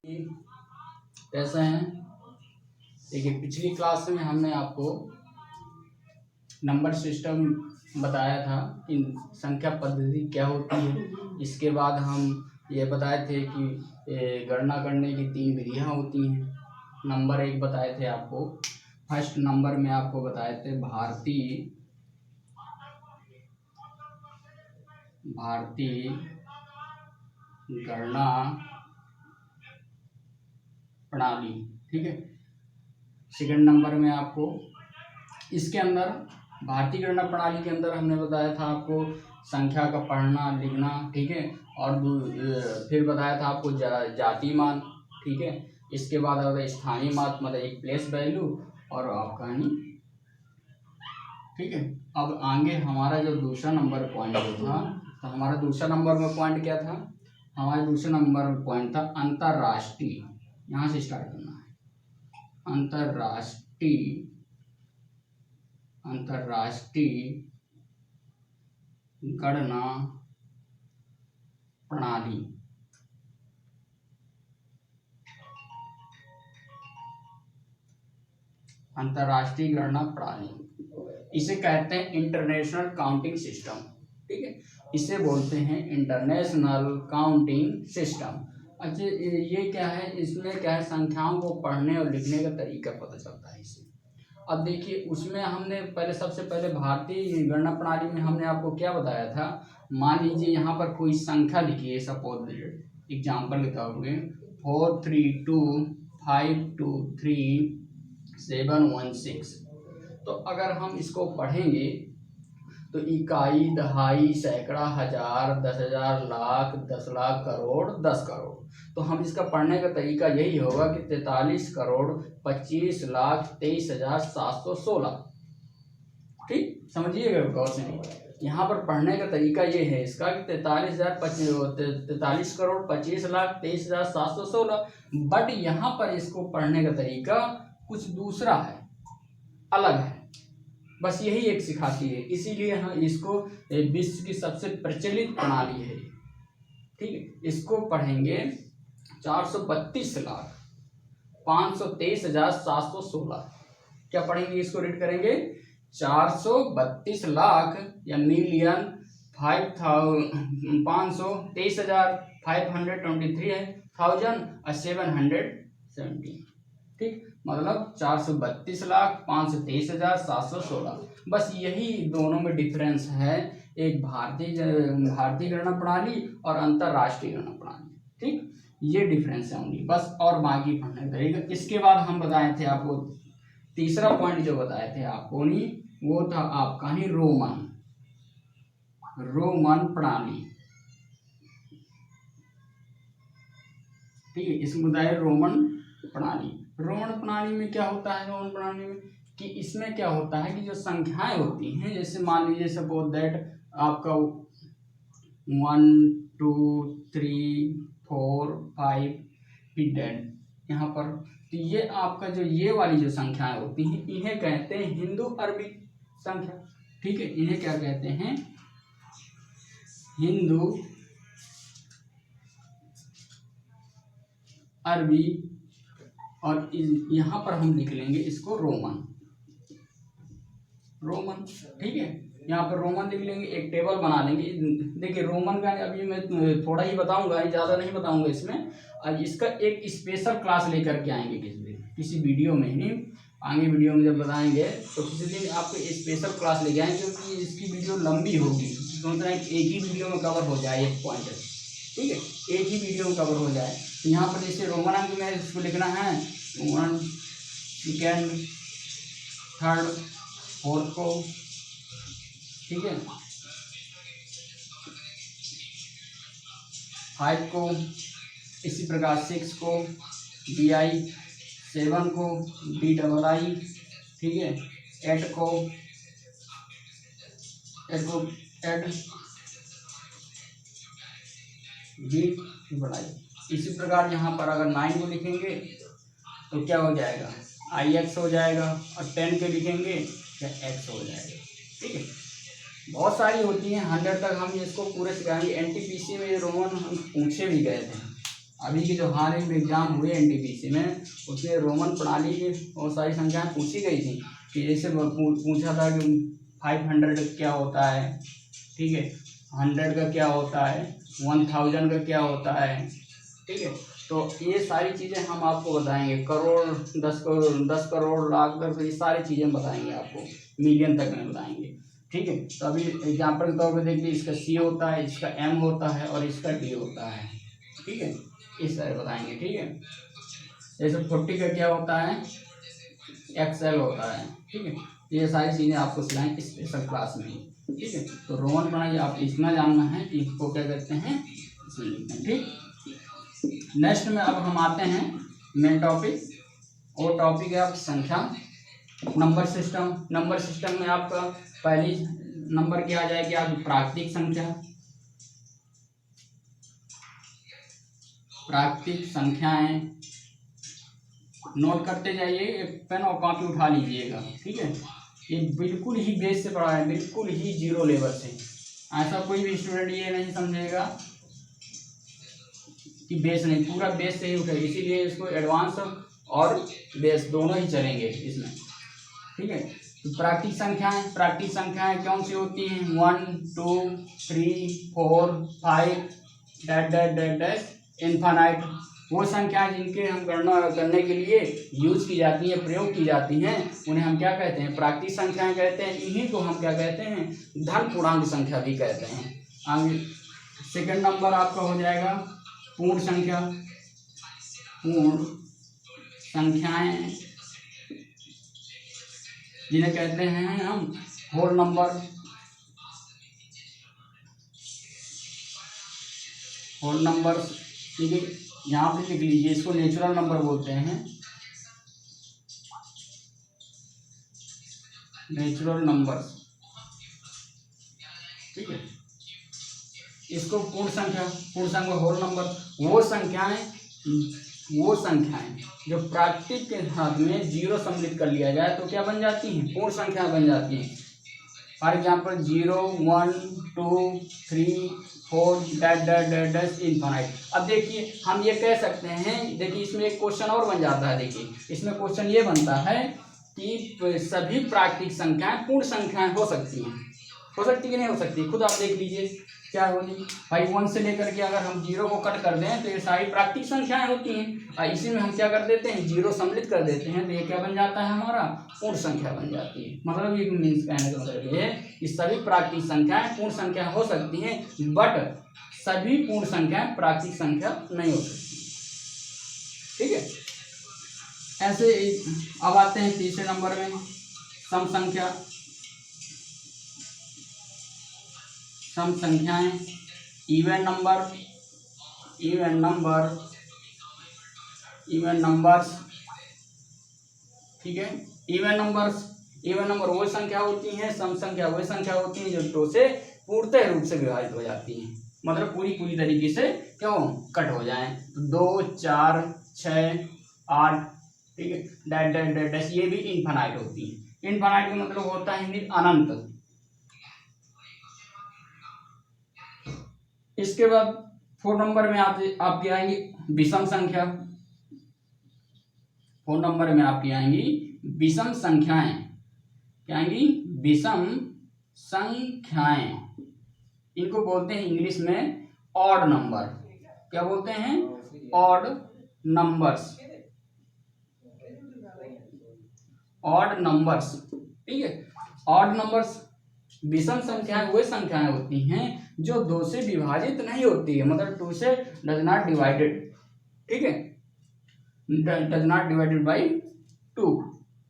कैसे हैं? देखिए, पिछली क्लास में हमने आपको नंबर सिस्टम बताया था कि संख्या पद्धति क्या होती है। इसके बाद हम ये बताए थे कि गणना करने की 3 विधियाँ होती हैं। नंबर 1 बताए थे आपको। फर्स्ट नंबर में आपको बताए थे भारतीय गणना प्रणाली, ठीक है। सेकंड नंबर में आपको इसके अंदर भारतीय गणना प्रणाली के अंदर हमने बताया था आपको संख्या का पढ़ना लिखना, ठीक है। और फिर बताया था आपको जाति मान, ठीक है। इसके बाद आता है स्थानीय मात, मतलब एक प्लेस वैल्यू और अवकानी, ठीक है। अब आगे हमारा जो दूसरा नंबर पॉइंट था, तो हमारा दूसरा नंबर में पॉइंट क्या था? हमारा दूसरा नंबर में पॉइंट था अंतरराष्ट्रीय। यहाँ से स्टार्ट करना है। अंतरराष्ट्रीय गणना प्रणाली। अंतरराष्ट्रीय गणना प्रणाली इसे कहते हैं इंटरनेशनल काउंटिंग सिस्टम, ठीक है। इसे बोलते हैं इंटरनेशनल काउंटिंग सिस्टम। अच्छा, ये क्या है? इसमें क्या है, संख्याओं को पढ़ने और लिखने का तरीका पता चलता है इससे। अब देखिए, उसमें हमने सबसे पहले भारतीय गणना प्रणाली में हमने आपको क्या बताया था। मान लीजिए यहाँ पर कोई संख्या लिखिए, सपोज एग्जाम्पल के तौर पे 432523716। तो अगर हम इसको पढ़ेंगे तो इकाई, दहाई, सैकड़ा, हजार, 10,000, लाख, 10 लाख, करोड़, 10 करोड़। तो हम इसका पढ़ने का तरीका यही होगा कि 43,25,23,716, ठीक। समझिएगा गौर से। यहाँ पर पढ़ने का तरीका ये है इसका कि 43,25,23,716। बट यहाँ पर इसको पढ़ने का तरीका कुछ दूसरा है, अलग है। बस यही एक सिखाती है, इसीलिए हम इसको विश्व की सबसे प्रचलित प्रणाली है, ठीक है। इसको पढ़ेंगे 432,523,716। क्या पढ़ेंगे? इसको रीड करेंगे 432 लाख या मिलियन 523,570, ठीक। मतलब 432,523,716। बस यही दोनों में डिफरेंस है, एक भारतीय गणना प्रणाली और अंतरराष्ट्रीय गणना प्रणाली, ठीक। ये डिफरेंस है उनकी, बस। और बाकी पढ़ने करेगा। इसके बाद हम बताए थे आपको तीसरा पॉइंट जो बताए थे आपको नहीं, वो था आपका ही रोमन प्रणाली, ठीक है। इसमें बताया रोमन प्रणाली। रोमन प्रणाली में क्या होता है? रोमन प्रणाली में कि इसमें क्या होता है कि जो संख्याएं होती हैं, जैसे मान लीजिए सपोज दैट आपका 1 2 3 4 5 डेड यहाँ पर। तो ये आपका जो ये वाली जो संख्याएं होती हैं, इन्हें कहते हैं हिंदू अरबी संख्या, ठीक है। इन्हें क्या कहते हैं? हिंदू अरबी। और यहाँ पर हम लिख लेंगे इसको रोमन, ठीक है। यहाँ पर रोमन लिख लेंगे, एक टेबल बना लेंगे। देखिए, रोमन का अभी मैं थोड़ा ही बताऊंगा, ज़्यादा नहीं बताऊंगा इसमें। और इसका एक स्पेशल क्लास लेकर के आएंगे किसी वीडियो में, नहीं आगे वीडियो में जब बताएंगे तो किसी दिन आपको स्पेशल क्लास लेके आएंगे, क्योंकि इसकी वीडियो लंबी होगी। सोच रहे हैं कि एक ही वीडियो में कवर हो जाए एक पॉइंट, ठीक है, एक ही वीडियो में कवर हो जाए। तो यहाँ पर जैसे रोमन अंक में इसको लिखना है 1 सेकेंड 3rd 4th को, ठीक है, 5 को, इसी प्रकार 6 को DI, 7 को DII, ठीक है, 8 को DII। इसी प्रकार यहाँ पर अगर 9 को लिखेंगे तो क्या हो जाएगा? IX हो जाएगा। और 10 के लिखेंगे क्या? X हो जाएगा, ठीक है। बहुत सारी होती हैं, 100 तक हम इसको पूरे सिखाएंगे। NTPC में रोमन हम पूछे भी गए थे, अभी के जो हाल ही में एग्जाम हुए एनटीपीसी में, उसमें रोमन प्रणाली की बहुत सारी संख्याएं पूछी गई थी कि जैसे पूछा था कि 500 क्या होता है, ठीक है, 100 का क्या होता है, 1000 का क्या होता है, ठीक है। तो ये सारी चीज़ें हम आपको बताएंगे, करोड़, 10 करोड़, लाख, 10, ये सारी चीज़ें बताएंगे आपको, मिलियन तक में बताएंगे, ठीक है। तो अभी एग्जाम्पल के तौर पर देखिए, इसका सी होता है, इसका एम होता है और इसका डी होता है, ठीक है, इस तरह बताएंगे, ठीक है। जैसे 40 का क्या होता है, एक्सएल होता है, ठीक है। ये सारी चीज़ें आपको सिखाएंगे स्पेशल क्लास में, ठीक है। तो रोमन प्रणाली आप इतना जानना है कि इसको क्या कहते हैं, ठीक। नेक्स्ट में अब हम आते हैं मेन टॉपिक, और टॉपिक है आपकी संख्या, नंबर सिस्टम। नंबर सिस्टम में आपका पहली नंबर क्या आ जाएगी, आपकी प्राकृतिक संख्या। प्राकृतिक संख्याएं नोट करते जाइए, एक पेन और कॉपी उठा लीजिएगा, ठीक है। ये बिल्कुल ही बेस से पढ़ा है, बिल्कुल ही जीरो लेवल से। ऐसा कोई भी स्टूडेंट ये नहीं समझेगा कि बेस नहीं, पूरा बेस से ही उठेगा, इसीलिए इसको एडवांस और बेस दोनों ही चलेंगे इसमें, ठीक है। तो प्राकृतिक संख्याएं कौन सी होती हैं, 1 2 3 4 5 that that that dash infinite. वो संख्याएं जिनके हम गणना करने के लिए यूज की जाती हैं, प्रयोग की जाती हैं, उन्हें हम क्या कहते हैं, प्राकृतिक संख्याएं कहते हैं। इन्हीं को हम क्या कहते हैं, धन पूर्णांक संख्या भी कहते हैं। आगे सेकंड नंबर आपका हो जाएगा पूर्ण संख्या। पूर्ण संख्याएं जिन्हें कहते हैं हम होल नंबर। होल नंबर, ठीक है, यहाँ पे लिख लीजिए, इसको नेचुरल नंबर बोलते हैं, नेचुरल नंबर, ठीक है। इसको पूर्ण संख्या होल नंबर, वो संख्याएं जो प्राकृतिक के साथ में जीरो सम्मिलित कर लिया जाए तो क्या बन जाती हैं, पूर्ण संख्या बन जाती हैं। For example 0 1 2 3 4 that that that dash infinite. अब देखिए हम ये कह सकते हैं, देखिए इसमें एक क्वेश्चन और बन जाता है। देखिए इसमें क्वेश्चन ये बनता है कि सभी प्राकृतिक संख्याएं पूर्ण संख्याएं हो सकती हैं, हो सकती कि नहीं हो सकती, खुद आप देख लीजिए क्या होगी भाई। 1 से लेकर के अगर हम 0 को कट कर दें तो ये सारी प्राकृतिक संख्याएं होती हैं, और इसी में हम क्या कर देते हैं, 0 सम्मिलित कर देते हैं, तो ये क्या बन जाता है, हमारा पूर्ण संख्या बन जाती है। मतलब ये मीन्स कहने का मतलब ये है कि सभी प्राकृतिक संख्याएं पूर्ण संख्या हो सकती हैं, बट सभी पूर्ण संख्याएं प्राकृतिक संख्या नहीं हो सकती, ठीक है। ऐसे अब आते हैं तीसरे नंबर में सम संख्या। सम संख्याएं, इवन नंबर्स, ठीक है। इवन नंबर वो संख्या होती हैं, सम संख्या वो संख्या होती हैं जो दो से पूर्णतः रूप से विभाजित हो जाती हैं, मतलब पूरी तरीके से क्यों कट हो जाएं। तो 2 4 6 8, ठीक है, डैट डैट डैट डैश, ये भी इनफाइनाइट होती है। इनफाइनाइट का मतलब होता है हिंदी अनंत। इसके बाद 4 नंबर में आपकी आएंगी विषम संख्या। 4 नंबर में आपकी आएंगी विषम संख्याएं, क्या आएंगी, विषम संख्याएं। इनको बोलते हैं इंग्लिश में ऑड नंबर। क्या बोलते हैं, ऑड नंबर्स, ऑड नंबर्स, ठीक है। ऑड नंबर्स, विषम संख्याएं वे संख्याएं होती हैं जो 2 से विभाजित नहीं होती है, मतलब 2 से डज नॉट डिवाइडेड, ठीक है, डज नॉट डिवाइडेड बाई 2,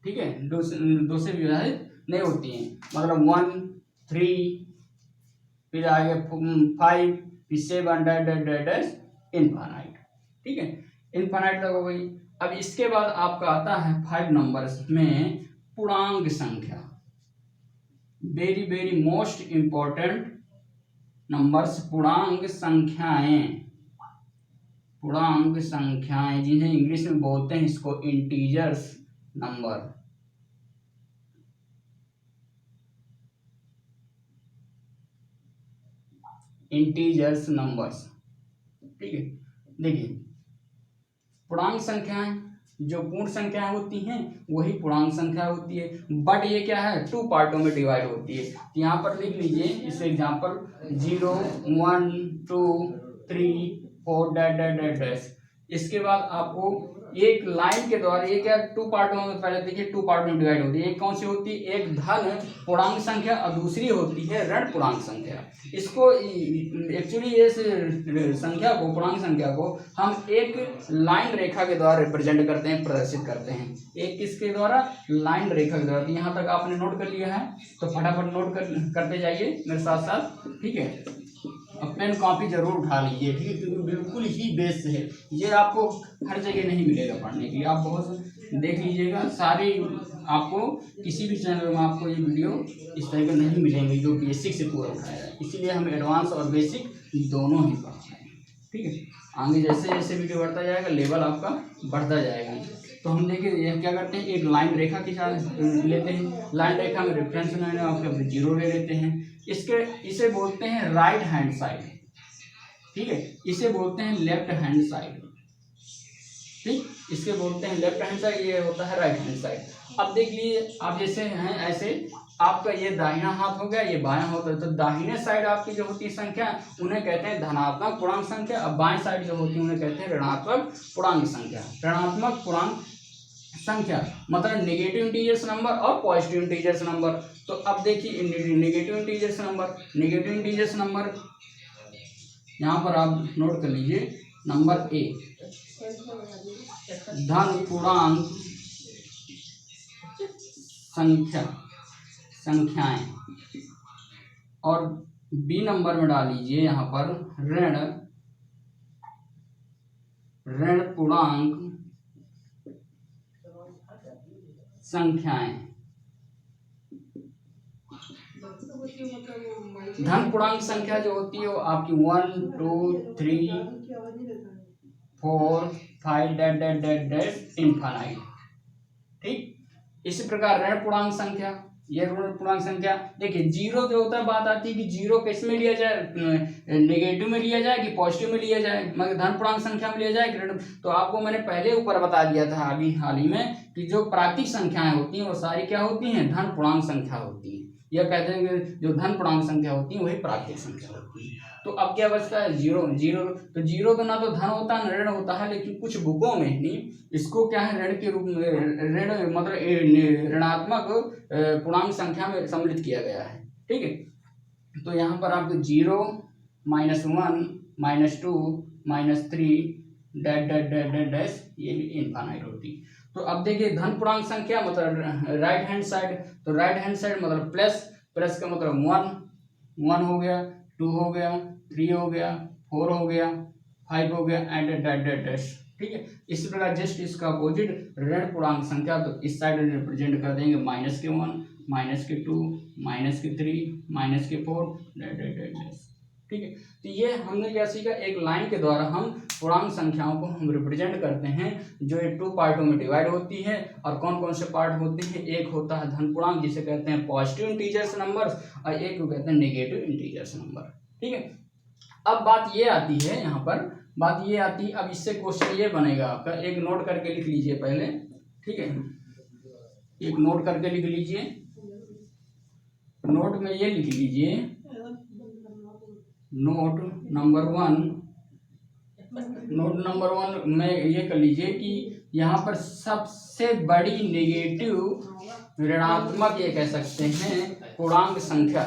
ठीक है, 2 से विभाजित नहीं होती हैं, मतलब 1 3 फिर आगे 5 फिर 7 that that that dash infinite, ठीक है, इनफाइनाइट तक हो गई। अब इसके बाद आपका आता है 5 नंबर्स में पूर्णांक संख्या। Very very most important numbers, पूर्णांक संख्याएं जिन्हें इंग्लिश में बोलते हैं इसको इंटीजर्स नंबर। इंटीजर्स नंबर्स, ठीक है। देखिए पूर्णांक संख्याएं जो पूर्ण संख्याएं होती हैं वही पूर्णांक संख्या होती है, बट ये क्या है, टू पार्टों में डिवाइड होती है। तो यहाँ पर लिख लीजिए इस example 0 1 2 3 4 dash dash dash dash. इसके बाद आपको एक लाइन के द्वारा, ये क्या टू पार्टों में, पहले देखिए टू पार्टों में डिवाइड होती है। एक कौन सी होती है, एक धन पूर्णांक संख्या और दूसरी होती है ऋण पूर्णांक संख्या। इसको एक्चुअली इस संख्या को, पूर्णांक संख्या को हम एक लाइन रेखा के द्वारा रिप्रेजेंट करते हैं, प्रदर्शित करते हैं। एक किसके द्वारा, लाइन रेखा के द्वारा। तो यहाँ तक आपने नोट कर लिया है, तो फटाफट नोट करते जाइए मेरे साथ साथ, ठीक है। अब पेन कॉपी जरूर उठा लीजिए, ठीक है, क्योंकि बिल्कुल ही बेस है, ये आपको हर जगह नहीं मिलेगा पढ़ने के लिए। आप बहुत देख लीजिएगा, सारी आपको किसी भी चैनल में आपको ये वीडियो इस तरह के नहीं मिलेंगे जो बेसिक से पूरा उठाया है। इसीलिए हम एडवांस और बेसिक दोनों ही पढ़ा रहे हैं, ठीक है। आगे जैसे जैसे वीडियो बढ़ता जाएगा लेवल आपका बढ़ता जाएगा। तो हम देखिए ये क्या करते हैं, एक लाइन रेखा के साथ लेते हैं, लाइन रेखा में रेफरेंस लाइन आपके 0 ले लेते हैं। इसे बोलते हैं राइट हैंड साइड, ठीक है, इसे बोलते हैं लेफ्ट हैंड साइड, ठीक, इसके बोलते हैं लेफ्ट हैंड साइड, ये होता है राइट हैंड साइड। अब देख लीजिए, आप जैसे हैं ऐसे, आपका ये दाहिना हाथ हो गया, ये बायां होता है, तो दाहिने साइड आपकी जो होती है संख्या उन्हें कहते हैं धनात्मक पूर्णांक संख्या, और बाएं साइड जो होती है उन्हें कहते हैं ऋणात्मक पूर्णांक संख्या। ऋणात्मक पूर्णांक संख्या मतलब नेगेटिव इंटीजर्स नंबर और पॉजिटिव इंटीजर्स नंबर। तो अब देखिए नेगेटिव इंटीजर्स नंबर यहाँ पर आप नोट कर लीजिए। नंबर ए धन पूर्णांक संख्याएं, और बी नंबर में डाल लीजिए यहाँ पर ऋण पूर्णांक संख्याएं। धन पूर्णांक संख्या जो होती है वो आपकी 1 2 3 4 5 dash dash dash dash infinite, ठीक। इसी प्रकार ऋण पूर्णांक संख्या, ये ऋण पूर्णांक संख्या देखिए, 0 जो होता है, बात आती है कि 0 किस में लिया जाए, नेगेटिव में लिया जाए कि पॉजिटिव में लिया जाए, मगर धन पूर्णांक संख्या में लिया जाए कि ऋण। तो आपको मैंने पहले ऊपर बता दिया था अभी हाल ही में कि जो प्राकृतिक संख्याएं होती हैं वो सारी क्या होती हैं, धन पूर्णांक संख्या होती हैं। यह कहते हैं कि जो धन पूर्णांक संख्या होती है वही प्राकृतिक संख्या होती है। तो अब क्या बचता है, 0 0। तो 0 तो ना तो धन होता है ना ऋण होता है, लेकिन कुछ बुकों में नहीं इसको क्या है, ऋण के रूप में, ऋण मतलब ऋणात्मक पूर्णांक संख्या में सम्मिलित किया गया है, ठीक है। तो यहाँ पर आपको 0 -1 -2 -3 dash dash dash dash dash ये भी इनफाइनाइट होती है। तो अब देखिए धन पूर्णांक संख्या मतलब राइट हैंड साइड, तो राइट हैंड साइड मतलब प्लस का मतलब 1 हो गया, 2 हो गया, 3 हो गया, 4 हो गया, 5 हो गया, एंड डैश डैश डैश, ठीक है। इसी प्रकार जस्ट इसका अपोजिट ऋण पूर्णांक संख्या, तो इस साइड रिप्रेजेंट कर देंगे -1 -2 -3 -4 डैश डैश डैश डैश, ठीक है। तो ये हमने क्या सीखा, एक लाइन के द्वारा हम पूर्णांक संख्याओं को हम रिप्रेजेंट करते हैं जो ये 2 पार्टों में डिवाइड होती है। और कौन कौन से पार्ट होते हैं, एक होता है धन पूर्णांक जिसे कहते हैं पॉजिटिव इंटीजर्स नंबर्स, और एक को कहते हैं नेगेटिव इंटीजर्स नंबर, ठीक है। अब बात ये आती है, यहाँ पर बात ये आती है, अब इससे क्वेश्चन ये बनेगा आपका, एक नोट करके लिख लीजिए पहले, ठीक है, एक नोट करके लिख लीजिए। नोट में ये लिख लीजिए, नोट नंबर वन में ये कर लीजिए कि यहाँ पर सबसे बड़ी नेगेटिव ऋणात्मक ये कह सकते हैं पूर्णांक संख्या,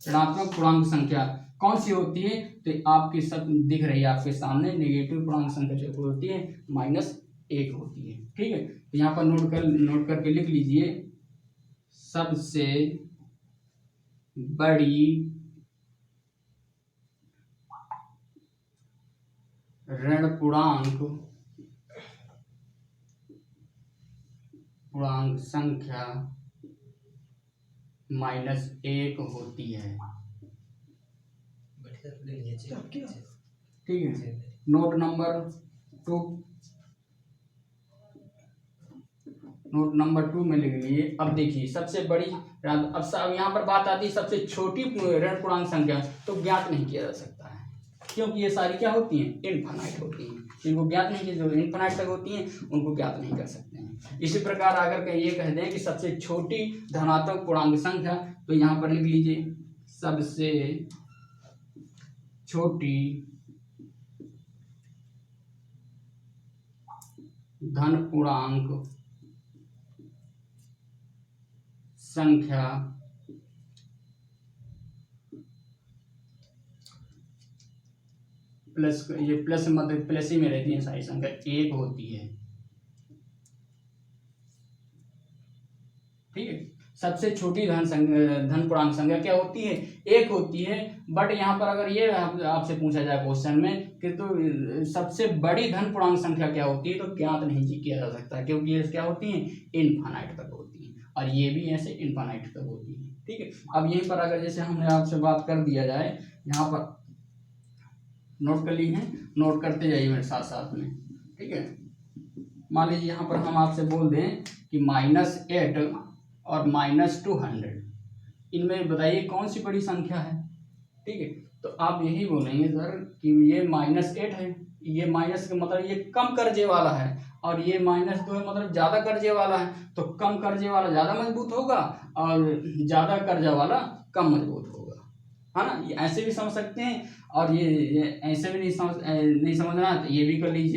ऋणात्मक पूर्णांक संख्या कौन सी होती है, तो आपकी सब दिख रही है आपके सामने, नेगेटिव पूर्णांक संख्या जो होती है -1 होती है, ठीक है। तो यहाँ पर नोट करके लिख लीजिए, सबसे बड़ी ऋण पूर्णांक संख्या -1 होती है, ठीक है। नोट नंबर 2 में लिख लीजिए। अब देखिए सबसे बड़ी, अब यहाँ पर बात आती है सबसे छोटी ऋण पूर्णांक संख्या, तो ज्ञात नहीं किया जा सकता है, क्योंकि ये सारी क्या होती हैं, इनफाइनाइट होती हैं। इनको ज्ञात नहीं, जो इनफाइनाइट तक होती हैं उनको ज्ञात नहीं कर सकते हैं। इसी प्रकार अगर ये कह दें कि सबसे छोटी धनात्मक पूर्णांक संख्या, तो यहाँ पर लिख लीजिए सबसे छोटी धन पूर्णांक संख्या प्लस, ये प्लस मतलब प्लस ही में रहती है सारी संख्या, एक होती है। ठीक है, सबसे छोटी धन पूर्णांक संख्या क्या होती है, एक होती है। बट यहाँ पर अगर ये आपसे पूछा जाए क्वेश्चन में कि तो सबसे बड़ी धन पूर्णांक संख्या क्या होती है, तो ज्ञात नहीं किया जा सकता, क्योंकि ये क्या होती है, इनफाइनाइट तक होती है, और ये भी ऐसे इनफाइनाइट तक होती है। ठीक है, अब यहीं पर अगर जैसे हमने आपसे बात कर दिया जाए, यहाँ पर नोट कर ली है, नोट करते जाइए मेरे साथ साथ में। ठीक है, मान लीजिए यहाँ पर हम आपसे बोल दें कि -8 और -200, इनमें बताइए कौन सी बड़ी संख्या है। ठीक है, तो आप यही बोलेंगे सर कि ये -8 है, ये माइनस का मतलब ये कम कर्जे वाला है, और ये -2 है मतलब ज्यादा कर्जे वाला है। तो कम कर्जे वाला ज्यादा मजबूत होगा और ज्यादा कर्जा वाला कम मजबूत होगा, है ना। ये ऐसे भी समझ सकते हैं, और ये ऐसे भी नहीं समझना है तो ये भी कर लीजिए।